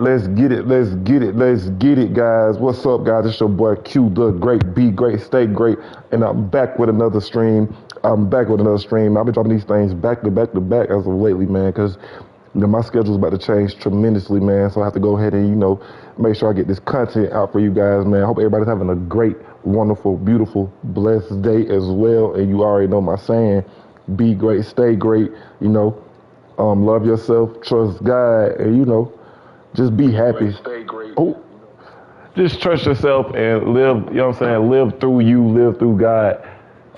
Let's get it, let's get it, let's get it, guys. What's up, guys? It's your boy Q, the great, be great, stay great, and I'm back with another stream. I'm back with another stream. I've been dropping these things back to back to back as of lately, man, because my schedule's about to change tremendously, man. So I have to go ahead and, make sure I get this content out for you guys, man. I hope everybody's having a great, wonderful, beautiful, blessed day as well. And you already know my saying, be great, stay great, love yourself, trust God, and, just be happy. Stay great. Oh, just trust yourself and live, live through you, live through God.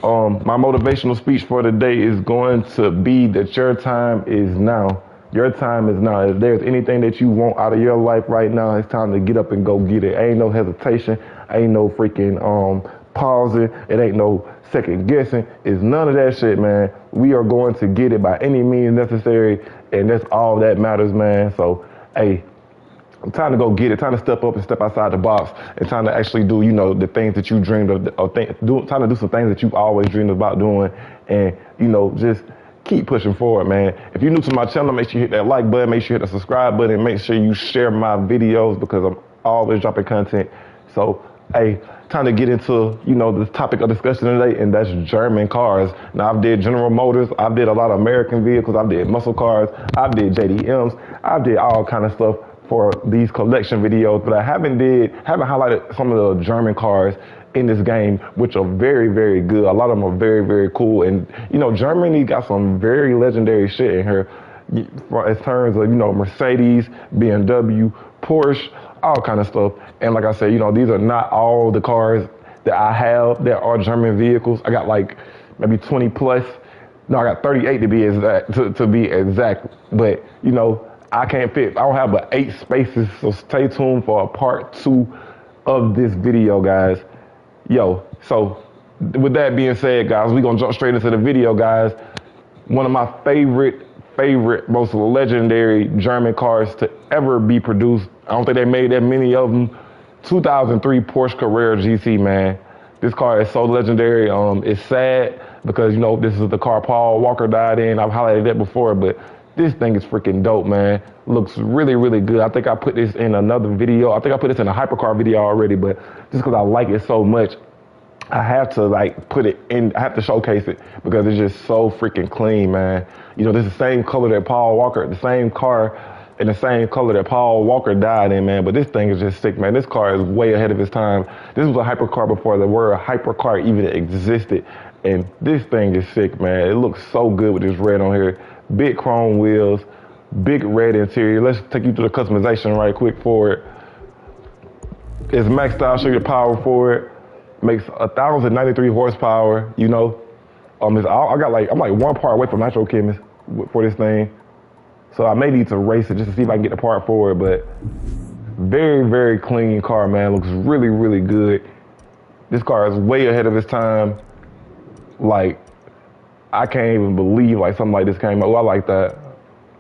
My motivational speech for today is going to be that your time is now. Your time is now. If there's anything that you want out of your life right now, it's time to get up and go get it. Ain't no hesitation. Ain't no freaking pausing. It ain't no second guessing. It's none of that shit, man. We are going to get it by any means necessary, and that's all that matters, man. So, hey, time to go get it. Time to step up and step outside the box, and time to actually do, the things that you dreamed of, time to do some things that you've always dreamed about doing, and, just keep pushing forward, man. If you're new to my channel, make sure you hit that like button, make sure you hit the subscribe button, and make sure you share my videos because I'm always dropping content. So, hey, time to get into, the topic of discussion today, and that's German cars. Now, I've did General Motors, I've did a lot of American vehicles, I've did muscle cars, I've did JDMs, I've did all kind of stuff for these collection videos, but I haven't highlighted some of the German cars in this game, which are very, very good. A lot of them are very, very cool. And, Germany got some very legendary shit in here in terms of, Mercedes, BMW, Porsche, all kind of stuff. And like I said, these are not all the cars that I have that are German vehicles. I got like maybe 20 plus. No, I got 38 to be exact, to be exact. But, I can't fit, I don't have but 8 spaces, so stay tuned for a part 2 of this video, guys. So with that being said, guys, we're gonna jump straight into the video, guys. One of my favorite, most legendary German cars to ever be produced. I don't think they made that many of them. 2003 Porsche Carrera GT, man. This car is so legendary. It's sad because, this is the car Paul Walker died in. I've highlighted that before, but this thing is freaking dope, man. Looks really, really good. I think I put this in another video. I think I put this in a hypercar video already, but just because I like it so much, I have to put it in, I have to showcase it because it's just so freaking clean, man. This is the same color that Paul Walker, the same car in the same color that Paul Walker died in, man. But this thing is just sick, man. This car is way ahead of its time. This was a hypercar before the word hypercar even existed. And this thing is sick, man. It looks so good with this red on here. Big chrome wheels, big red interior. Let's take you through the customization right quick for it. It's maxed out, show you the power for it. Makes 1,093 horsepower, I'm like one part away from Nitro Chemist for this thing. So I may need to race it just to see if I can get the part for it, but very, very clean car, man. Looks really, really good. This car is way ahead of its time. I can't even believe something like this came out. Oh, I like that.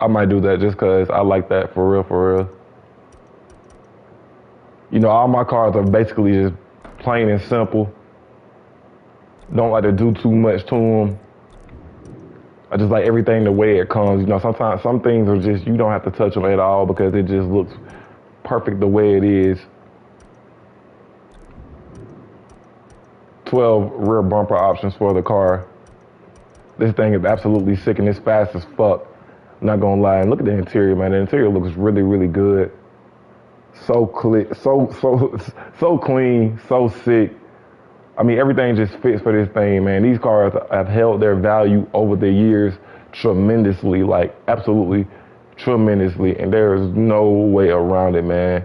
I might do that just cause I like that for real, for real. All my cars are basically just plain and simple. Don't like to do too much to them. I just like everything the way it comes. Sometimes some things are just, you don't have to touch them at all because it just looks perfect the way it is. 12 rear bumper options for the car. This thing is absolutely sick and it's fast as fuck. I'm not gonna lie. And look at the interior, man. The interior looks really, really good. So clean, so clean, so sick. I mean, everything just fits for this thing, man. These cars have held their value over the years tremendously, absolutely tremendously. And there is no way around it, man.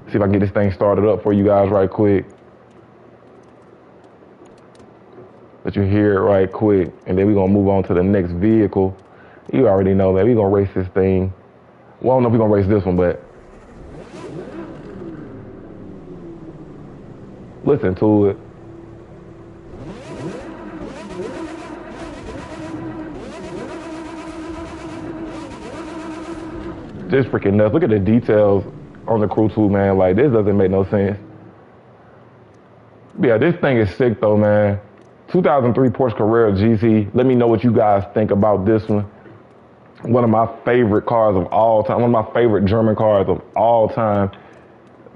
See if I can get this thing started up for you guys right quick. Let you hear it right quick. And then we're gonna move on to the next vehicle. You already know, man, we're gonna race this thing. Well, I don't know if we're gonna race this one, but listen to it. Just freaking nuts. Look at the details on the crew too, man. This doesn't make no sense. Yeah, this thing is sick though, man. 2003 Porsche Carrera GT. Let me know what you guys think about this one. One of my favorite cars of all time. One of my favorite German cars of all time.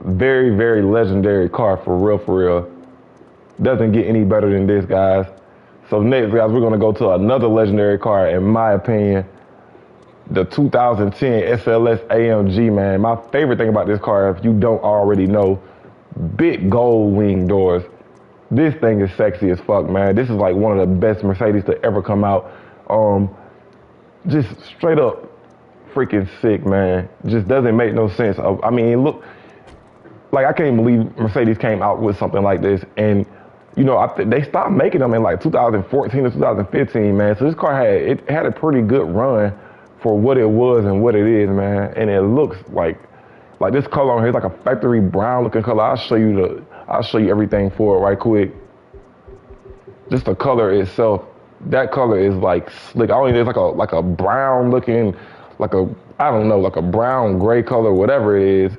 Very, very legendary car, for real, for real. Doesn't get any better than this, guys. So next, guys, we're gonna go to another legendary car, in my opinion. The 2010 SLS AMG, man. My favorite thing about this car, if you don't already know, big gold wing doors. This thing is sexy as fuck, man. This is like one of the best Mercedes to ever come out. Just straight up freaking sick, man. Just doesn't make no sense. I mean, look, like I can't believe Mercedes came out with something like this. And, you know, they stopped making them in like 2014 or 2015, man. So this car had a pretty good run for what it was and what it is, man. And it looks like this color on here is like a factory brown looking color. I'll show you everything for it right quick. Just the color itself, that color is like slick. I don't know, it's like a brown looking, like a brown gray color, whatever it is.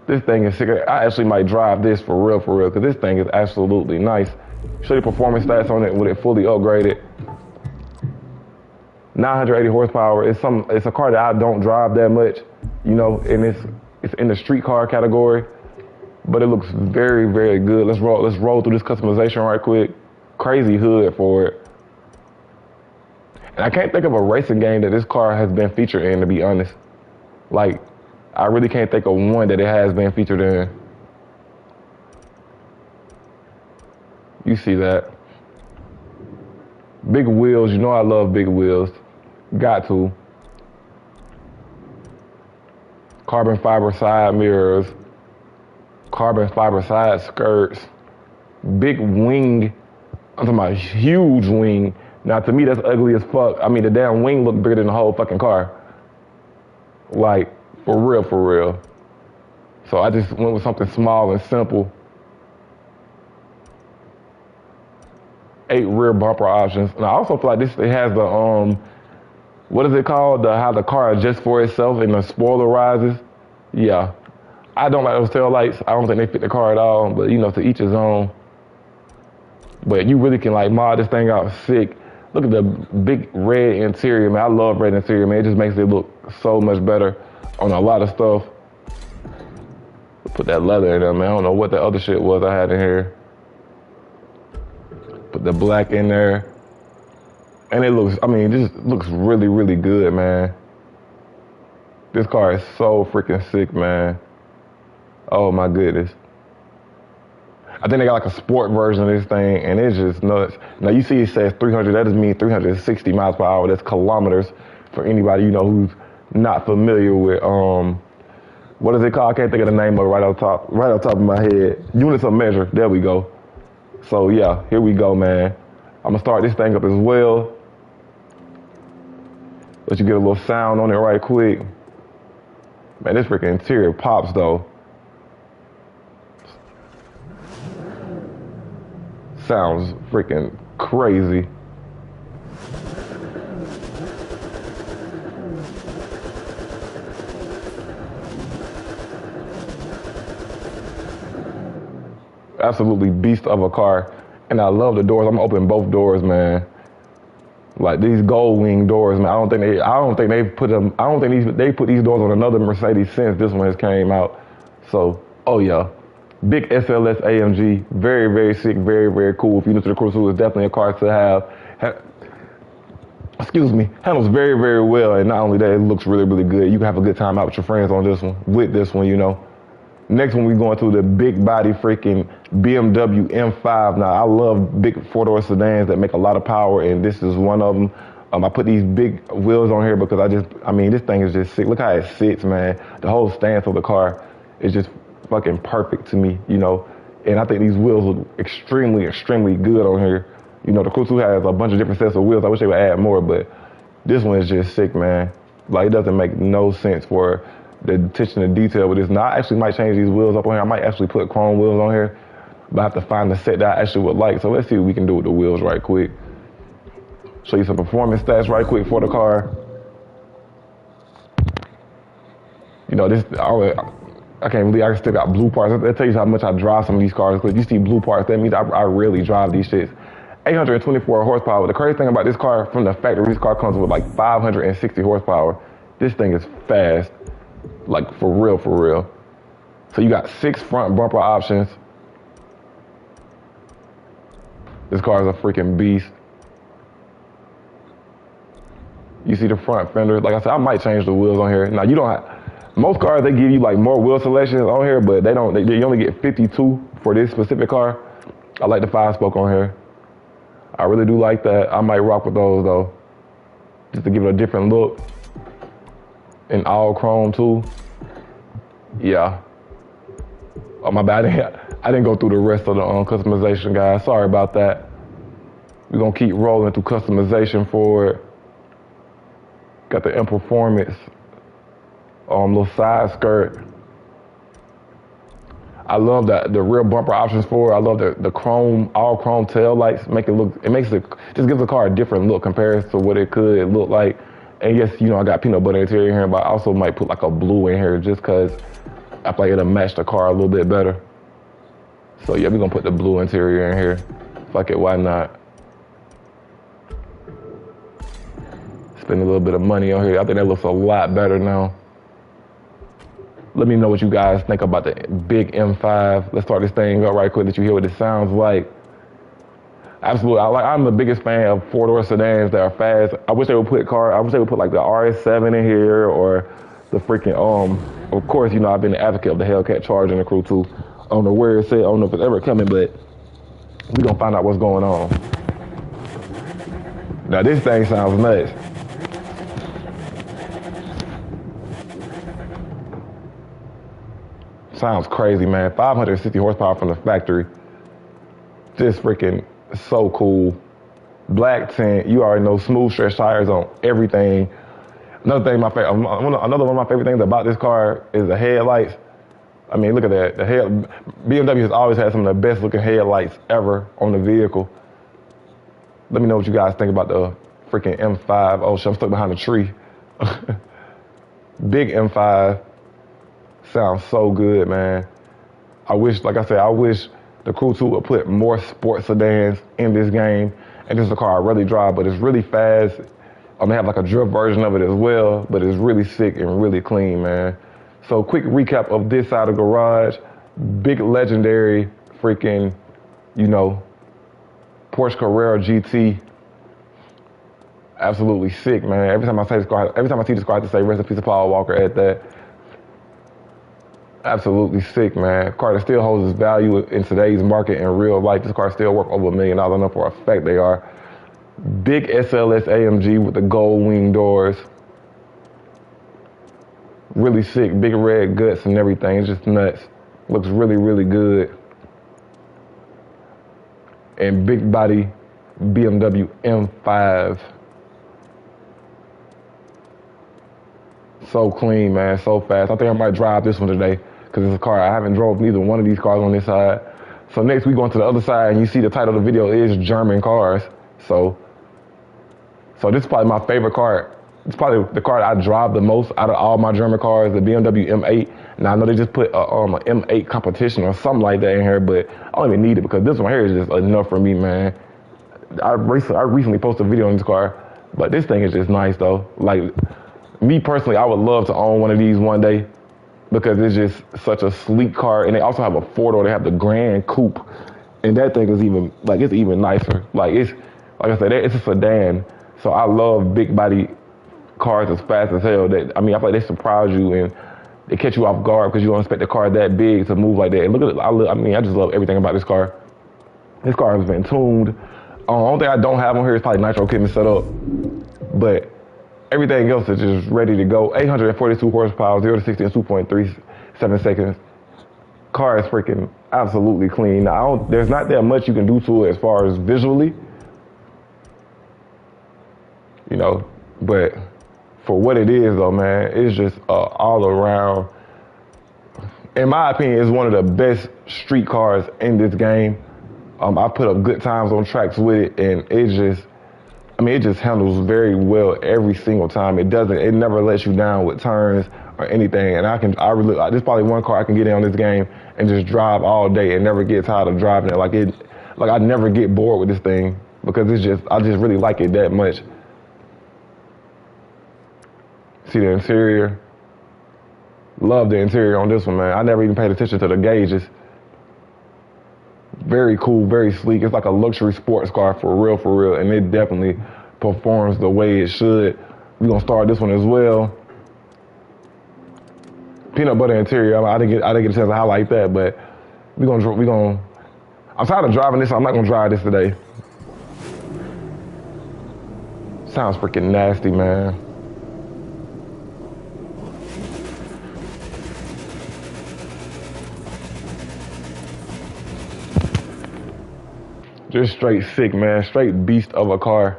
This thing is sick. I actually might drive this for real, because this thing is absolutely nice. Show you performance stats on it with it fully upgraded. 980 horsepower. It's a car that I don't drive that much, you know, and it's in the street car category, but it looks very, very good. Let's roll through this customization right quick. Crazy hood for it. And I can't think of a racing game that this car has been featured in, to be honest. Like, I really can't think of one that it has been featured in. You see that. Big wheels, you know I love big wheels. Got to. Carbon fiber side mirrors. Carbon fiber side skirts. Big wing. I'm talking about huge wing. Now to me that's ugly as fuck. I mean the damn wing looked bigger than the whole fucking car. Like, for real, for real. So I just went with something small and simple. 8 rear bumper options. And I also feel like it has the, what is it called? How the car adjusts for itself and the spoiler rises. Yeah. I don't like those tail lights. I don't think they fit the car at all, but you know, to each his own. But you really can like mod this thing out sick. Look at the big red interior, man. I love red interior, man. It just makes it look so much better on a lot of stuff. Put that leather in there, man. I don't know what the other shit was I had in here. Put the black in there. And it looks, I mean, this looks really, really good, man. This car is so freaking sick, man. Oh my goodness. I think they got like a sport version of this thing, and it's just nuts. Now you see it says 300, that just means 360 miles per hour. That's kilometers for anybody, you know, who's not familiar with, what is it called? I can't think of the name of it right off top of my head. Units of measure, there we go. So yeah, here we go, man. I'm gonna start this thing up as well. Let you get a little sound on it right quick. Man, this freaking interior pops though. Sounds freaking crazy. Absolutely beast of a car. And I love the doors. I'm gonna open both doors, man. Like these gold wing doors, man. I don't think they put these doors on another Mercedes since this one has came out. So, oh yeah. Big SLS AMG, very, very sick, very, very cool. If you're new to the Cruiser, it's definitely a car to have. Excuse me, handles very, very well. And not only that, it looks really, really good. You can have a good time out with your friends on this one, with this one, you know. Next one, we're going through the big body freaking BMW M5. Now, I love big four-door sedans that make a lot of power, and this is one of them. I put these big wheels on here because I mean, this thing is just sick. Look how it sits, man. The whole stance of the car is just fucking perfect to me, you know. And I think these wheels look extremely, extremely good on here. You know, the Cruiser has a bunch of different sets of wheels. I wish they would add more, but this one is just sick, man. Like, it doesn't make no sense for the attention to detail with this. Now, I actually might change these wheels up on here. I might actually put chrome wheels on here, but I have to find the set that I actually would like. So let's see what we can do with the wheels right quick. Show you some performance stats right quick for the car. You know, this, I can't believe I still got blue parts. That tells you how much I drive some of these cars. Because you see blue parts, that means I rarely drive these shits 824 horsepower. The crazy thing about this car, from the factory, this car comes with like 560 horsepower. This thing is fast, like for real, for real. So you got 6 front bumper options. This car is a freaking beast. You see the front fender. Like I said, I might change the wheels on here. Now you don't have, most cars, they give you like more wheel selections on here, but they don't, you only get 52 for this specific car. I like the 5-spoke on here. I really do like that. I might rock with those though, just to give it a different look. And all chrome too. Yeah. Oh my bad, I didn't go through the rest of the customization, guys. Sorry about that. We're gonna keep rolling through customization for it. Got the M Performance little side skirt. I love that the rear bumper options for it. I love the chrome, all chrome tail lights. Just gives the car a different look compared to what it could look like. And yes, you know, I got peanut butter interior here, but I also might put like a blue in here just cause I feel like it'll match the car a little bit better. So yeah, we're gonna put the blue interior in here. Fuck it, why not? Spend a little bit of money on here. I think that looks a lot better now. Let me know what you guys think about the big M5. Let's start this thing up right quick, let you hear what it sounds like. Absolutely, I'm the biggest fan of 4-door sedans that are fast. I wish they would put like the RS7 in here, or the freaking, of course, you know, I've been an advocate of the Hellcat Charger in the Crew too. I don't know where it's at, I don't know if it's ever coming, but we're gonna find out what's going on. Now this thing sounds nuts. Sounds crazy, man. 560 horsepower from the factory. Just freaking so cool. Black tint, you already know, smooth stretch tires on everything. Another one of my favorite things about this car is the headlights. I mean, look at that. BMW has always had some of the best looking headlights ever on the vehicle. Let me know what you guys think about the freaking M5. Oh shit, I'm stuck behind a tree. Big M5. Sounds so good, man. I wish, like I said, the Crew 2 would put more sports sedans in this game. And this is a car I really drive, but it's really fast. They have like a drift version of it as well, but it's really sick and really clean, man. So quick recap of this side of the garage. Big legendary freaking, you know, Porsche Carrera GT. Absolutely sick, man. Every time I see this car, I have to say rest in peace to Paul Walker at that. Absolutely sick, man. Car that still holds its value in today's market in real life. This car still worth over $1 million. I know for a fact they are. Big SLS AMG with the gold wing doors. Really sick, big red guts and everything. It's just nuts. Looks really, really good. And big body BMW M5. So clean, man, so fast. I think I might drive this one today because it's a car. I haven't drove neither one of these cars on this side. So next we go to the other side, and you see the title of the video is German cars. So this is probably my favorite car. It's probably the car that I drive the most out of all my German cars, the BMW M8. Now I know they just put an M8 competition or something like that in here, but I don't even need it because this one here is just enough for me, man. I recently posted a video on this car, but this thing is just nice though. Like, me personally, I would love to own one of these one day because it's just such a sleek car. And they also have a 4-door. They have the Grand Coupe. And that thing is even, like, it's even nicer. Like I said, it's a sedan. So I love big body cars as fast as hell. I feel like they surprise you and they catch you off guard because you don't expect the car that big to move like that. And look at it. I just love everything about this car. This car has been tuned. The only thing I don't have on here is probably nitro equipment set up. But everything else is just ready to go. 842 horsepower, 0 to 60 in 2.37 seconds. Car is freaking absolutely clean. Now, there's not that much you can do to it as far as visually, you know, but for what it is though, man, it's just all around, in my opinion, it's one of the best street cars in this game. I put up good times on tracks with it, and it just handles very well every single time. It never lets you down with turns or anything. And this is probably one car I can get in on this game and just drive all day and never get tired of driving it. Like I never get bored with this thing. because I just really like it that much. See the interior. Love the interior on this one, man. I never even paid attention to the gauges. Very cool, very sleek. It's like a luxury sports car for real, and it definitely performs the way it should. We're gonna start this one as well. Peanut butter interior. I didn't get a chance to highlight that, but we gonna. I'm tired of driving this, so I'm not gonna drive this today. Sounds freaking nasty, man. Just straight sick, man. Straight beast of a car.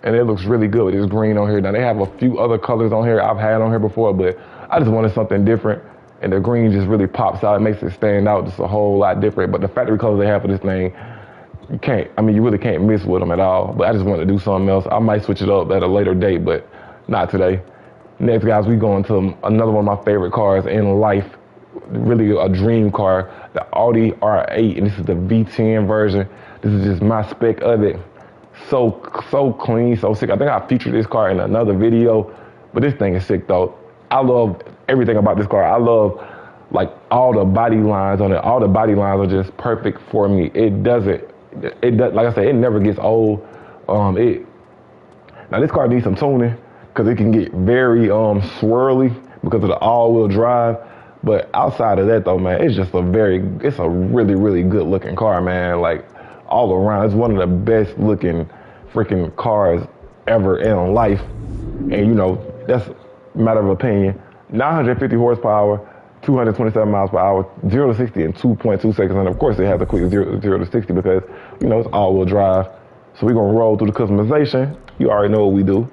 And it looks really good with this green on here. Now, they have a few other colors on here I've had on here before, but I just wanted something different. And the green just really pops out. It makes it stand out just a whole lot different. But the factory colors they have for this thing, you really can't miss with them at all. But I just wanted to do something else. I might switch it up at a later date, but not today. Next, guys, we going to another one of my favorite cars in life. Really a dream car, the Audi R8, and this is the V10 version. This is just my spec of it. So clean, so sick. I think I featured this car in another video, but this thing is sick though. I love everything about this car. I love like all the body lines on it. All the body lines are just perfect for me. It does, like I said, it never gets old. Now this car needs some tuning because it can get very swirly because of the all-wheel drive. But outside of that though, man, it's a really good looking car, man. Like all around, it's one of the best looking freaking cars ever in life. And you know, that's a matter of opinion. 950 horsepower, 227 miles per hour, 0 to 60 in 2.2 seconds. And of course it has a quick 0 to 60 because, you know, it's all-wheel drive. So we're gonna roll through the customization. You already know what we do.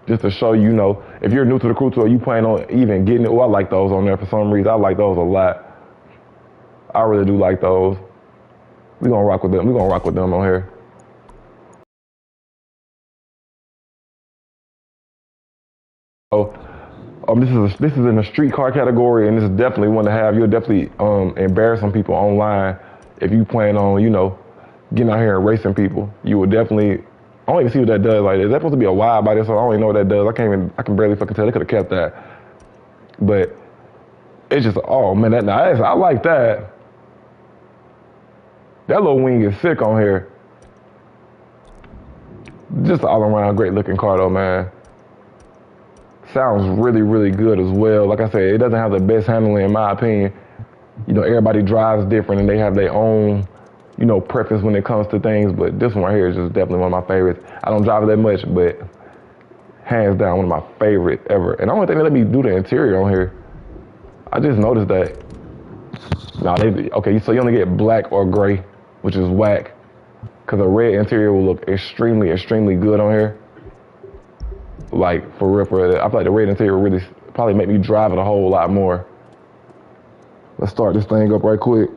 Just to show you, know, if you're new to the Crew Tour, you plan on even getting it. Oh, I like those on there for some reason. I like those a lot. I really do like those. We're gonna rock with them. We're gonna rock with them on here. So, this is in the street car category, and this is definitely one to have. You'll definitely embarrass some people online if you plan on, you know, getting out here and racing people. You will definitely. I don't even see what that does. Like, is that supposed to be a wide body? So I don't even know what that does. I can barely fucking tell. They could have kept that. But it's just, oh man, I like that. That little wing is sick on here. Just an all around great looking car though, man. Sounds really good as well. Like I said, it doesn't have the best handling in my opinion. You know, everybody drives different and they have their own, you know, preference when it comes to things, but this one right here is just definitely one of my favorites. I don't drive it that much, but hands down, one of my favorites ever. And I don't think they let me do the interior on here. I just noticed that. Okay, so you only get black or gray, which is whack, because a red interior will look extremely good on here. Like, for real. I feel like the red interior really probably make me drive it a whole lot more. Let's start this thing up right quick.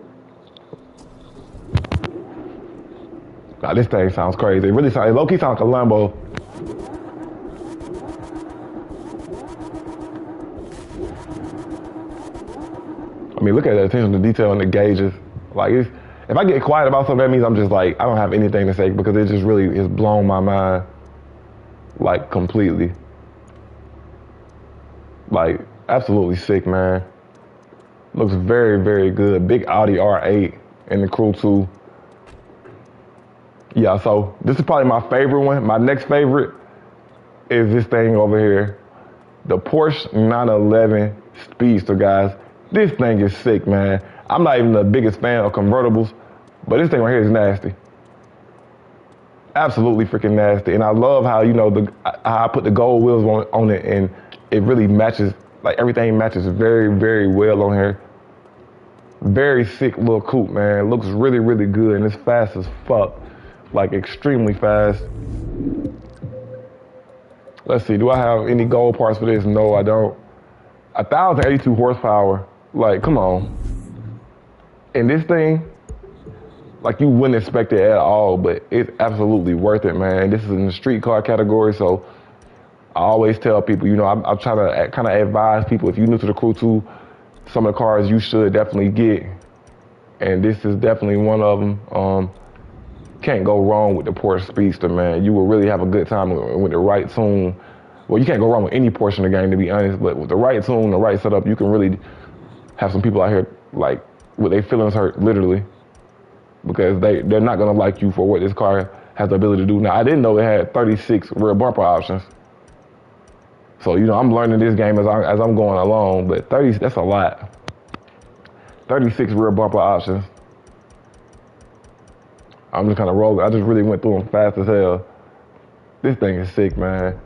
Nah, this thing sounds crazy. It low-key sounds like a Lambo. I mean, look at the attention to detail and the gauges. Like, if I get quiet about something, that means I'm just like, I don't have anything to say because it just really has blown my mind, like, completely. Like, absolutely sick, man. Looks very good. Big Audi R8 in the Crew 2. Yeah, so this is probably my favorite one. My next favorite is this thing over here. The Porsche 911 Speedster, guys. This thing is sick, man. I'm not even the biggest fan of convertibles, but this thing right here is nasty. Absolutely freaking nasty. And I love how, you know, how I put the gold wheels on it, and it really matches, like everything matches very well on here. Very sick little coupe, man. It looks really good, and it's fast as fuck. Like, extremely fast. Let's see, do I have any gold parts for this? No, I don't. 1,082 horsepower. Like, come on. And this thing, like, you wouldn't expect it at all, but it's absolutely worth it, man. This is in the street car category, so I always tell people, you know, I'm trying to kind of advise people, if you're new to the Crew 2, some of the cars you should definitely get. and this is definitely one of them. Can't go wrong with the Porsche Speedster, man. You will really have a good time with the right tune. Well, you can't go wrong with any Porsche in the game, to be honest, but with the right tune, the right setup, you can really have some people out here, like, with their feelings hurt, literally, because they're not gonna like you for what this car has the ability to do. Now, I didn't know it had 36 rear bumper options. So, you know, I'm learning this game as I'm going along, but 30, that's a lot. 36 rear bumper options. I'm just kind of rolling. I just really went through them fast as hell. This thing is sick, man.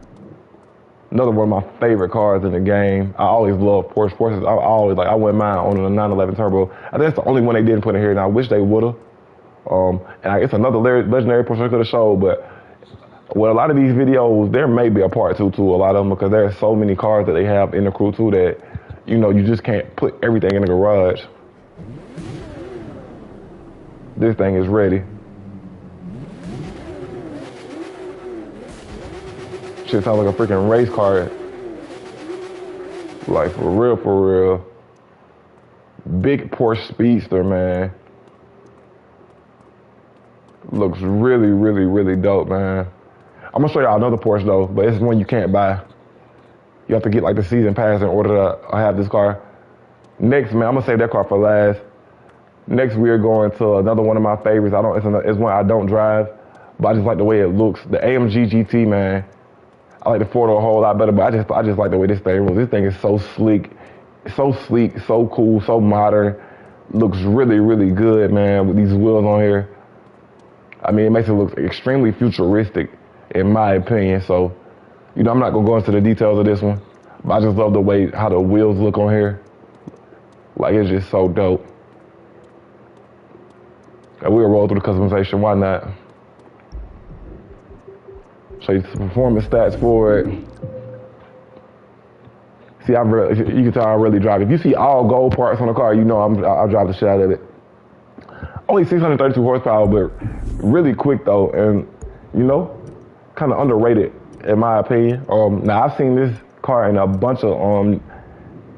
Another one of my favorite cars in the game. I always love Porsche. Porsches, I wouldn't mind owning a 911 Turbo. I think that's the only one they didn't put in here, and I wish they would've. It's another legendary Porsche I could have showed, but with a lot of these videos, there may be a part two to a lot of them, because there are so many cars that they have in the crew too that, you know, you just can't put everything in the garage. This thing is ready. Shit sounds like a freaking race car. Like, for real, for real. Big Porsche Speedster, man. Looks really, really, really dope, man. I'm gonna show y'all another Porsche though, but it's one you can't buy. You have to get like the season pass in order to have this car. Next, man, I'm gonna save that car for last. Next, we are going to another one of my favorites. It's one I don't drive, but I just like the way it looks. The AMG GT, man. I like the four-door a whole lot better, but I just like the way this thing moves. This thing is so sleek, so cool, so modern. Looks really, really good, man, with these wheels on here. I mean, it makes it look extremely futuristic, in my opinion. So, you know, I'm not gonna go into the details of this one, but I just love the way how the wheels look on here. Like, it's just so dope. And we'll roll through the customization, why not? Show you some performance stats for it. See, you can tell I really drive. If you see all gold parts on the car, you know I'll drive the shit out of it. Only 632 horsepower, but really quick though, and you know, kind of underrated in my opinion. Now I've seen this car in a bunch of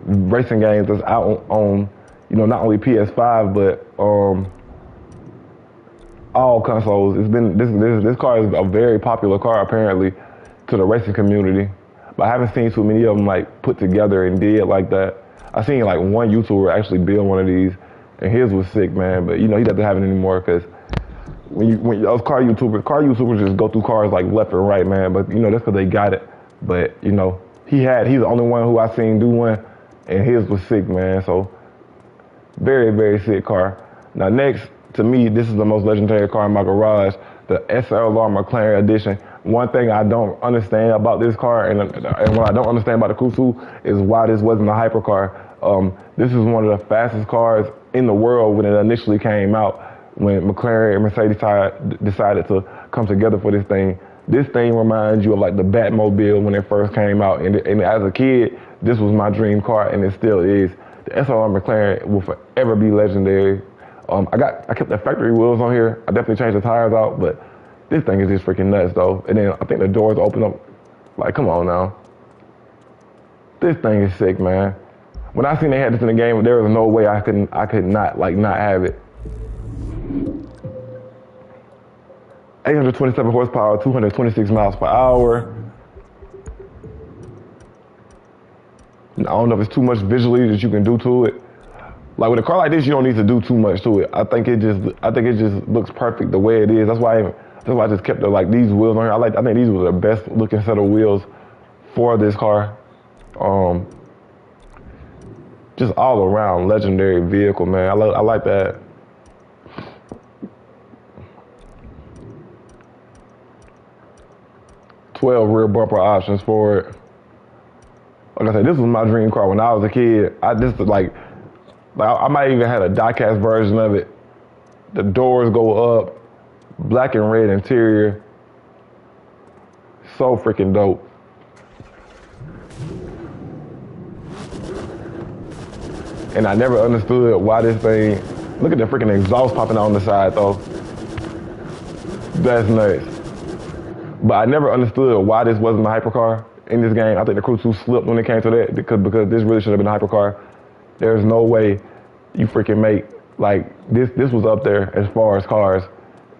racing games that's out on, you know, not only PS5 but all consoles. It's been this car is a very popular car apparently to the racing community, but I haven't seen too many of them like put together and did like that. I seen like one YouTuber actually build one of these, and his was sick, man. But you know he doesn't have it anymore because when those car YouTubers just go through cars like left and right, man. But you know that's because they got it. But you know he's the only one who I seen do one, and his was sick, man. So very, very sick car. Now next, to me, this is the most legendary car in my garage, the SLR McLaren Edition. One thing I don't understand about this car, and what I don't understand about the Kusu, is why this wasn't a hypercar. This is one of the fastest cars in the world when it initially came out, when McLaren and Mercedes decided to come together for this thing. This thing reminds you of like the Batmobile when it first came out, and as a kid, this was my dream car, and it still is. The SLR McLaren will forever be legendary. I kept the factory wheels on here. I definitely changed the tires out, but this thing is just freaking nuts though. And then I think the doors open up. Like, come on now. This thing is sick, man. When I seen they had this in the game, there was no way I could not have it. 827 horsepower, 226 miles per hour. I don't know if it's too much visually that you can do to it. Like with a car like this, you don't need to do too much to it. I think it just looks perfect the way it is. That's why I just kept these wheels on here. I think these were the best looking set of wheels for this car. Just all around legendary vehicle, man. I like that. "12 rear bumper options for it." Like I said, this was my dream car when I was a kid. I might even had a diecast version of it. The doors go up, black and red interior. So freaking dope. And I never understood why this thing, look at the freaking exhaust popping out on the side though. That's nuts. But I never understood why this wasn't a hypercar in this game. I think the Crew 2 slipped when it came to that because this really should have been a hypercar. There's no way you freaking make Like this was up there as far as cars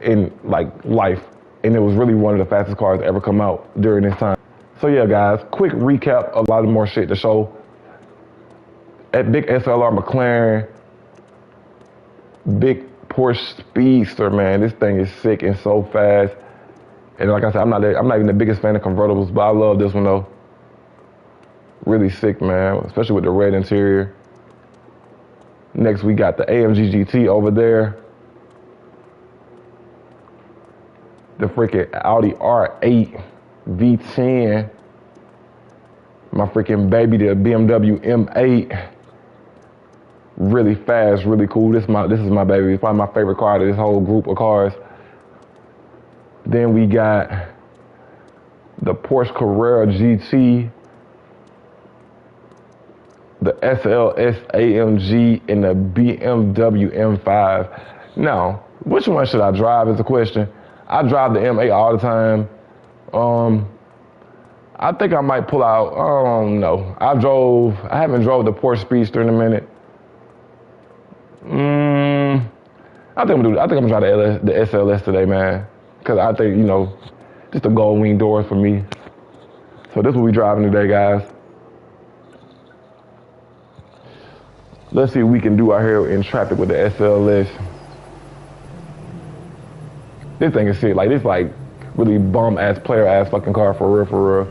in like life, and it was really one of the fastest cars to ever come out during this time. So yeah, guys, quick recap. A lot of more shit to show. At big SLR McLaren, big Porsche Speedster, man. This thing is sick and so fast. And like I said, I'm not even the biggest fan of convertibles, but I love this one though. Really sick, man, especially with the red interior. Next, we got the AMG GT over there. The freaking Audi R8 V10. My freaking baby, the BMW M8. Really fast, really cool. This is my baby. It's probably my favorite car out of this whole group of cars. Then we got the Porsche Carrera GT, the SLS AMG, and the BMW M5. Now, which one should I drive is the question. I drive the M8 all the time. I think I might pull out, I don't know. I haven't drove the Porsche Speedster in a minute. I think I'm gonna try the SLS today, man. Cause I think, you know, just the gold wing doors for me. So this is what we driving today, guys. Let's see what we can do out here in traffic with the SLS. This thing is sick. Like, this like really bum ass, player ass fucking car for real, for real.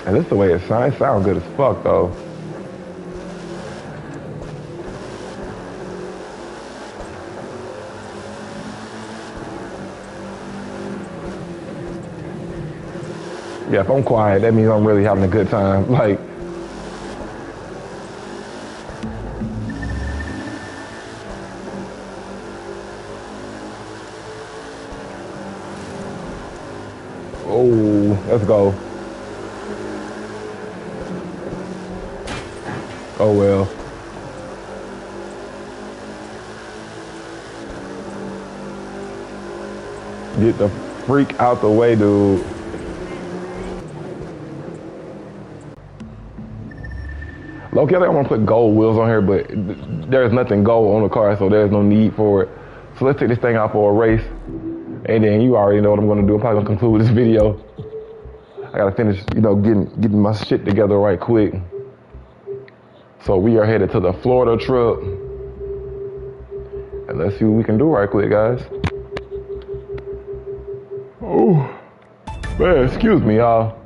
And this is the way it sounds. It sounds good as fuck though. Yeah, if I'm quiet, that means I'm really having a good time. Like, oh, let's go. Oh well. Get the freak out the way, dude. Low-key, I think I'm gonna put gold wheels on here, but there's nothing gold on the car, so there's no need for it. So let's take this thing out for a race, and then you already know what I'm gonna do. I'm probably gonna conclude this video. I gotta finish, you know, getting my shit together right quick. So we are headed to the Florida trip, and let's see what we can do right quick, guys. Oh, man, excuse me, y'all.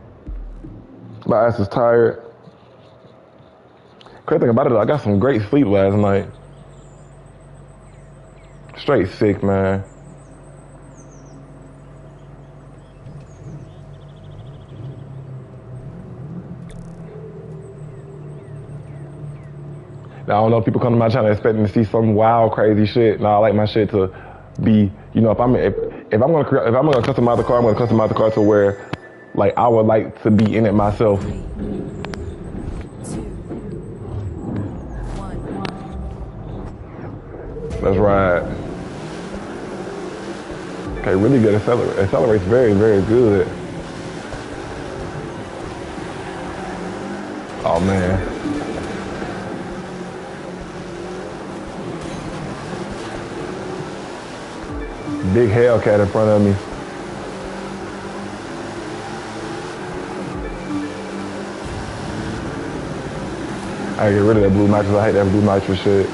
My ass is tired. Crazy thing about it, I got some great sleep last night. Straight sick, man. Now, I don't know if people come to my channel expecting to see some wild, crazy shit. No, I like my shit to be, you know, if I'm gonna customize the car, I'm gonna customize the car to where, like, I would like to be in it myself. Let's ride. Okay, really good accelerates very, very good. Oh man. Big Hellcat in front of me. I gotta get rid of that blue nitrous. I hate that blue nitrous shit.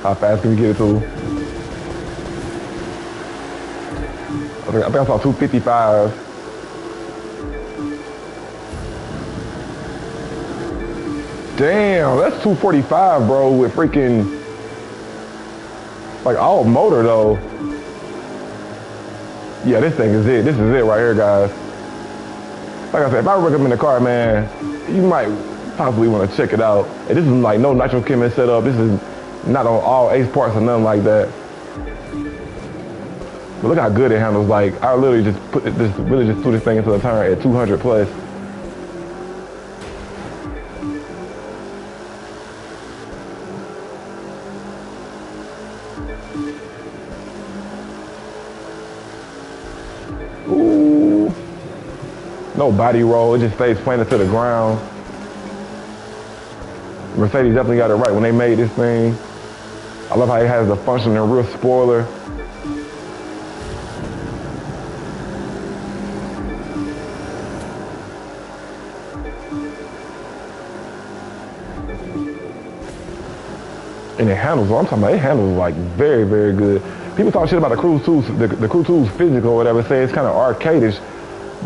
How fast can we get it to? I think I saw 255. Damn, that's 245, bro, with freaking, like, all motor, though. Yeah, this thing is it. This is it right here, guys. Like I said, if I recommend the car, man, you might possibly want to check it out. And this is, like, no nitro chem set up. This is not on all ace parts or nothing like that. But look how good it handles. Like, I literally just threw this thing into the turn at 200 plus. Ooh. No body roll, it just stays planted to the ground. Mercedes definitely got it right when they made this thing. I love how it has the functioning rear spoiler. And it handles, what I'm talking about, it handles like very, very good. People talk shit about the Cruise 2, the Cruise 2's physical or whatever, say it's kind of arcadish,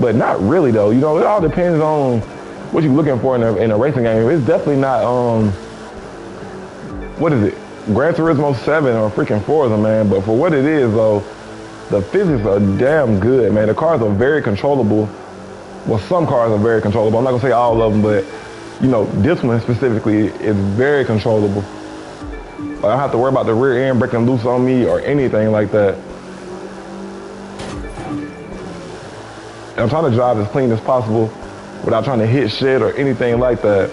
but not really though. You know, it all depends on what you're looking for in a racing game. It's definitely not, what is it? Gran Turismo 7 or freaking Forza, man. But for what it is though, the physics are damn good, man. The cars are very controllable. Well, some cars are very controllable. I'm not gonna say all of them, but you know, this one specifically is very controllable. I don't have to worry about the rear end breaking loose on me or anything like that. And I'm trying to drive as clean as possible without trying to hit shit or anything like that.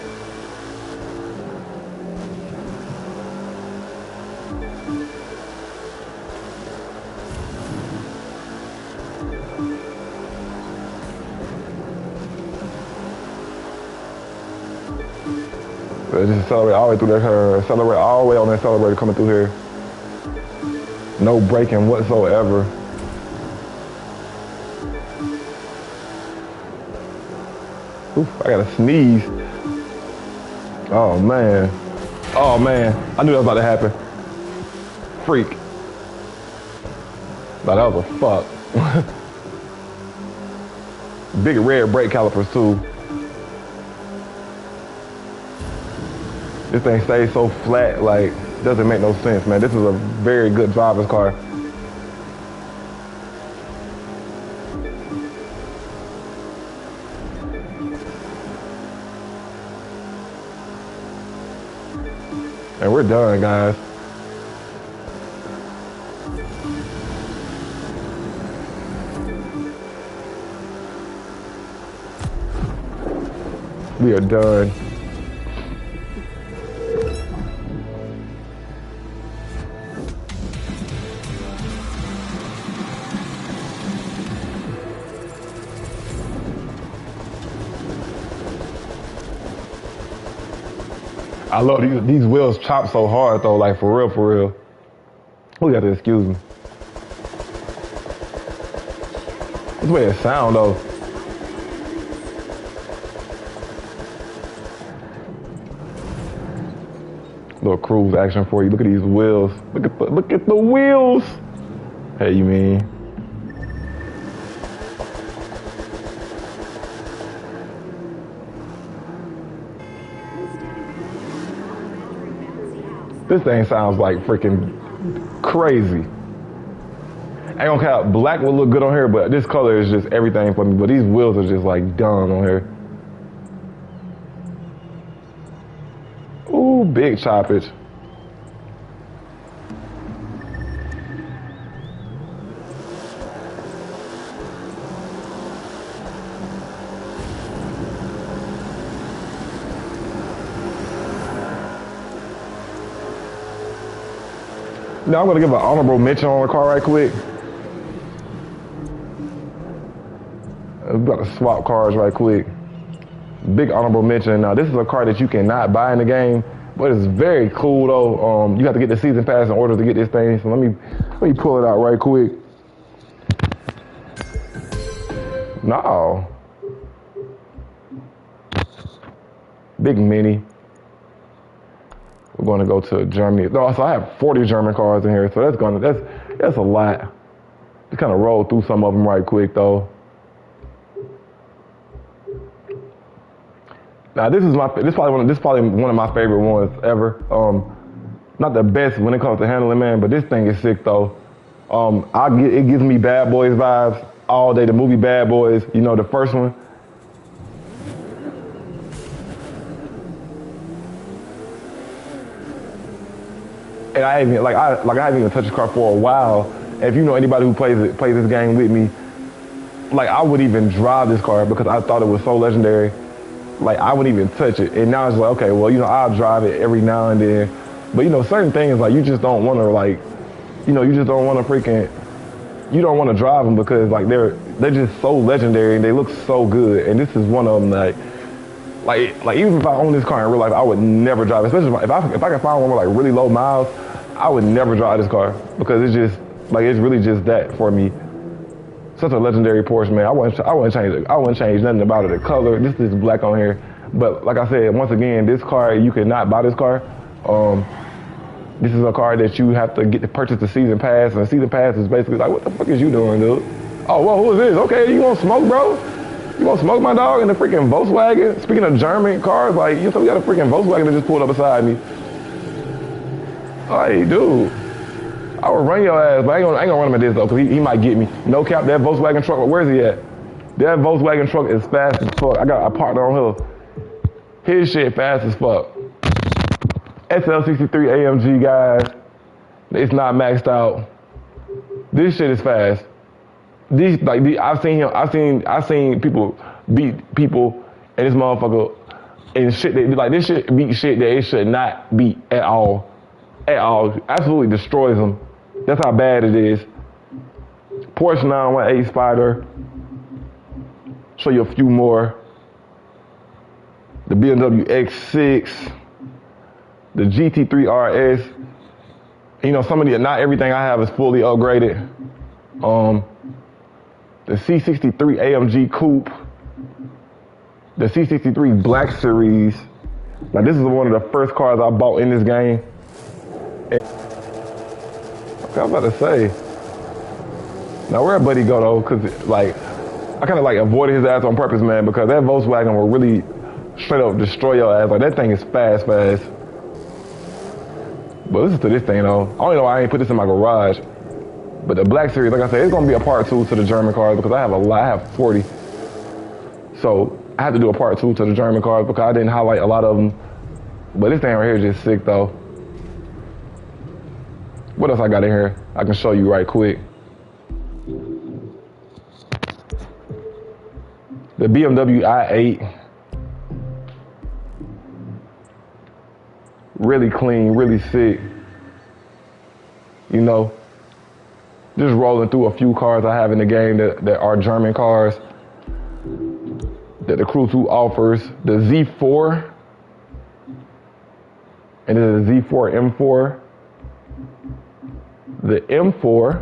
So just accelerate all the way through there, accelerate all the way on the accelerator coming through here. No braking whatsoever. Oof, I gotta sneeze. Oh man. Oh man, I knew that was about to happen. Freak. Nah, that was a fuck. Big red brake calipers too. This thing stays so flat, like, doesn't make no sense, man. This is a very good driver's car. And we're done, guys. We are done. I love these wheels chop so hard though, like for real, for real. We got to excuse me. This way it sound though. Little cruise action for you. Look at these wheels. Look at the wheels. Hey, you mean? This thing sounds like freaking crazy. I ain't gonna count, black will look good on here, but this color is just everything for me. But these wheels are just like dumb on here. Ooh, big choppage. Now I'm gonna give an honorable mention on the car right quick. We're about to swap cars right quick. Big honorable mention. Now this is a car that you cannot buy in the game, but it's very cool though. You have to get the season pass in order to get this thing. So let me pull it out right quick. No. Big Mini. We're going to go to Germany. No, so I have 40 German cars in here, so that's a lot. Just kind of roll through some of them right quick though. Now this is probably one of my favorite ones ever. Not the best when it comes to handling, man, but this thing is sick though. It gives me Bad Boys vibes all day. The movie Bad Boys, you know, the first one. And I haven't even touched the car for a while. And if you know anybody who plays this game with me, like I would even drive this car because I thought it was so legendary. Like I wouldn't even touch it. And now it's like, okay, well, you know, I'll drive it every now and then. But you know, certain things like you just don't want to like, you know, you just don't want to freaking you don't want to drive them because like they're just so legendary and they look so good. And this is one of them like even if I own this car in real life, I would never drive it. Especially if I can find one with like really low miles, I would never drive this car because it's just like it's really just that for me. Such a legendary Porsche, man. I wouldn't change it. I wouldn't change nothing about it. The color, this is black on here. But like I said, once again, this car, you cannot buy this car. This is a car that you have to get to purchase the season pass, and the season pass is basically like, what the fuck is you doing, dude? Oh, well, who is this? Okay, you want smoke, bro? You want smoke, my dog? In the freaking Volkswagen? Speaking of German cars, like, you got a freaking Volkswagen that just pulled up beside me. Hey, dude. I would run your ass, but I ain't gonna run him at this though, because he might get me. No cap, that Volkswagen truck, where's he at? That Volkswagen truck is fast as fuck. I parked on hill. His shit fast as fuck. SL63 AMG, guys. It's not maxed out. This shit is fast. I've seen people beat people and this motherfucker and shit. This shit beat shit that it should not beat at all. At all. Absolutely destroys them. That's how bad it is. Porsche 918 Spider. Show you a few more. The BMW X6. The GT3 RS. You know, not everything I have is fully upgraded. The C63 AMG Coupe. The C63 Black Series. Now this is one of the first cars I bought in this game. I was about to say. Now where'd Buddy go though? Cause like, I kind of like avoided his ass on purpose, man, because that Volkswagen will really straight up destroy your ass. Like that thing is fast. But listen to this thing though. I don't know why I ain't put this in my garage. But the Black Series, like I said, it's gonna be a part 2 to the German cars because I have 40. So I had to do a part 2 to the German cars because I didn't highlight a lot of them. But this thing right here is just sick though. What else I got in here? I can show you right quick. The BMW i8. Really clean, really sick. You know, just rolling through a few cars I have in the game that are German cars that the Crew 2 offers. The Z4 and then the Z4 M4. The M4,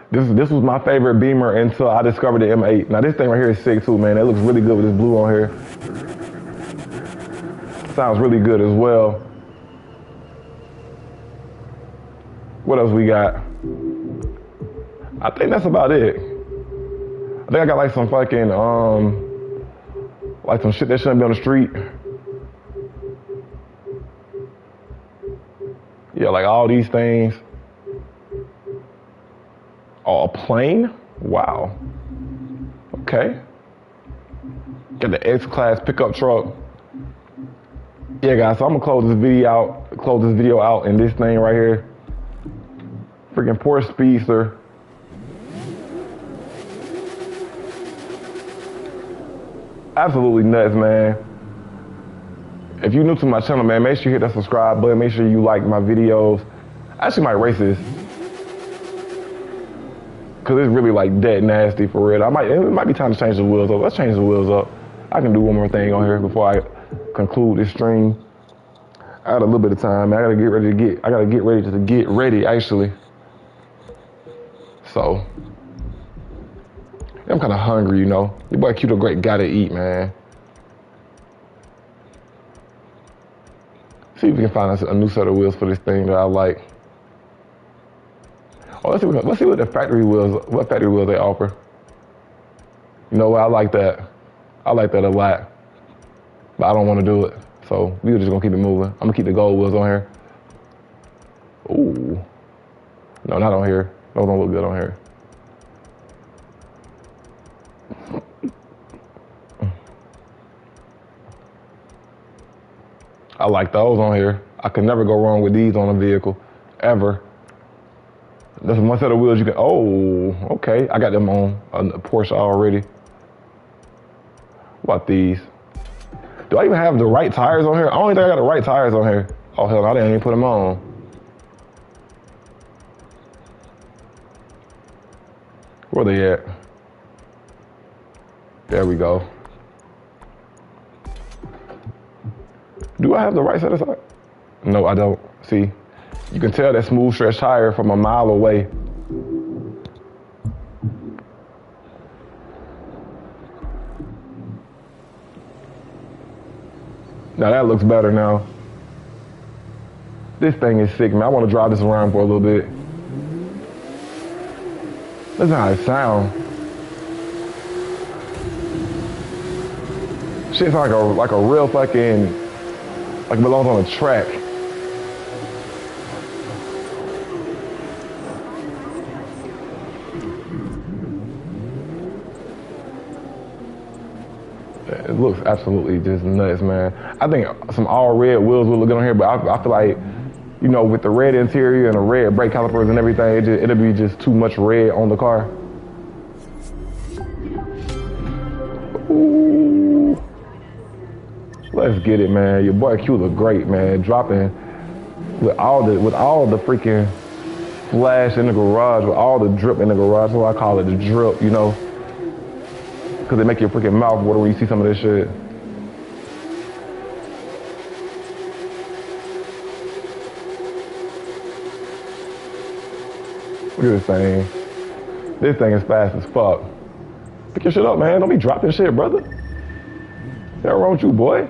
this was my favorite Beamer until I discovered the M8. Now this thing right here is sick too, man. It looks really good with this blue on here. Sounds really good as well. What else we got? I think that's about it. I think I got like some fucking, like some shit that shouldn't be on the street. Yeah, like all these things. Oh, a plane? Wow. Okay. Got the X-Class pickup truck. Yeah, guys, so I'm gonna close this video out in this thing right here. Freaking Porsche Speedster. Absolutely nuts, man. If you're new to my channel, man, make sure you hit that subscribe button. Make sure you like my videos. I actually might race this. Cause it's really like dead nasty for real. It might be time to change the wheels up. Let's change the wheels up. I can do one more thing on here before I conclude this stream. I got a little bit of time, man. I gotta get ready actually. So I'm kinda hungry, you know. Your boy Q the Great gotta eat, man. See if we can find a new set of wheels for this thing that I like. Oh, let's see what factory wheels they offer. You know what? I like that. I like that a lot. But I don't want to do it. So we're just gonna keep it moving. I'm gonna keep the gold wheels on here. Ooh. No, not on here. Those don't look good on here. I like those on here. I could never go wrong with these on a vehicle, ever. That's one set of wheels you can, oh, okay. I got them on a Porsche already. What about these? Do I even have the right tires on here? I don't think I got the right tires on here. Oh, hell no, I didn't even put them on. Where they at? There we go. Do I have the right side of sight? No, I don't. See, you can tell that smooth stretch tire from a mile away. Now that looks better now. This thing is sick, man. I want to drive this around for a little bit. Listen how it sounds. Shit's like a real fucking, like it belongs on a track. It looks absolutely just nuts, man. I think some all red wheels will look good on here, but I feel like, you know, with the red interior and the red brake calipers and everything, it'll be just too much red on the car. Ooh. Let's get it, man. Your boy Q look great, man. Dropping with all the freaking flash in the garage, with all the drip in the garage. So I call it the drip, you know, because it make your freaking mouth water when you see some of this shit. Look at this thing. This thing is fast as fuck. Pick your shit up, man. Don't be dropping shit, brother. What's wrong with you, boy?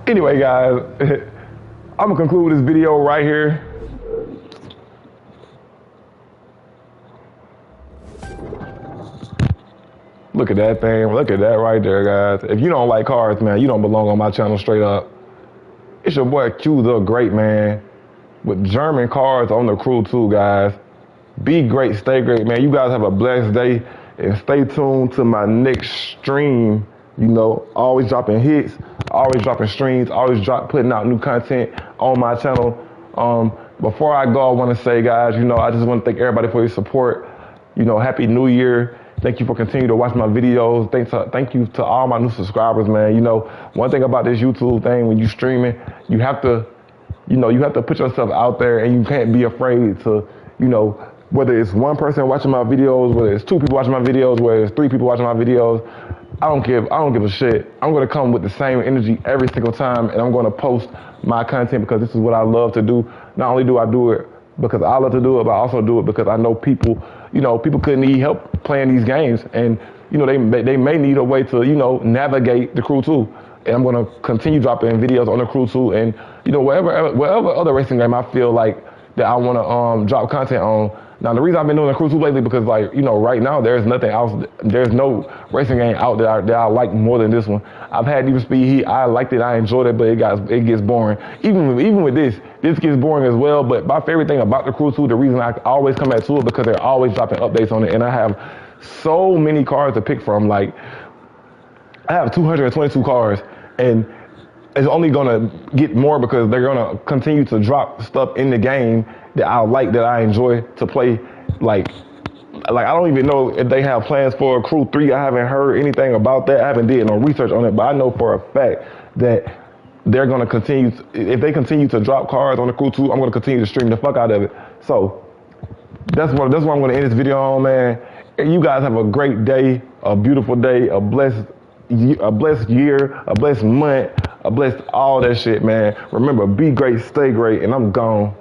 Anyway, guys, I'm gonna conclude this video right here. Look at that thing. Look at that right there, guys. If you don't like cars, man, you don't belong on my channel straight up. It's your boy Q the Great, man, with German cars on the crew too, guys. Be great, stay great, man. You guys have a blessed day and stay tuned to my next stream. You know, always dropping hits, always dropping streams, always putting out new content on my channel. Before I go, I want to say, guys, you know, I just want to thank everybody for your support. You know, Happy New Year. Thank you for continuing to watch my videos. Thank you to all my new subscribers, man. You know, one thing about this YouTube thing, when you streaming, you have to, you know, you have to put yourself out there, and you can't be afraid to, you know, whether it's one person watching my videos, whether it's two people watching my videos, whether it's three people watching my videos, I don't give a shit. I'm gonna come with the same energy every single time, and I'm gonna post my content because this is what I love to do. Not only do I do it because I love to do it, but I also do it because I know people, you know, people could need help playing these games, and you know, they may need a way to, you know, navigate the Crew 2. And I'm gonna continue dropping videos on the Crew 2, and you know, whatever other racing game I feel like that I wanna drop content on. Now, the reason I've been doing the Crew 2 lately because, like, you know, right now there's nothing else. There's no racing game out there that I like more than this one. I've had Need for Speed Heat. I liked it. I enjoyed it, but it gets boring. Even with this gets boring as well. But my favorite thing about the Crew 2, the reason I always come back to it, because they're always dropping updates on it, and I have so many cars to pick from. Like, I have 222 cars, and it's only gonna get more because they're gonna continue to drop stuff in the game that I like, that I enjoy to play. Like I don't even know if they have plans for a Crew 3. I haven't heard anything about that. I haven't did no research on it, but I know for a fact that they're gonna continue. If they continue to drop cars on the Crew 2, I'm gonna continue to stream the fuck out of it. So that's what I'm gonna end this video on, man. You guys have a great day, a beautiful day, a blessed year, a blessed month, a blessed all that shit, man. Remember, be great, stay great, and I'm gone.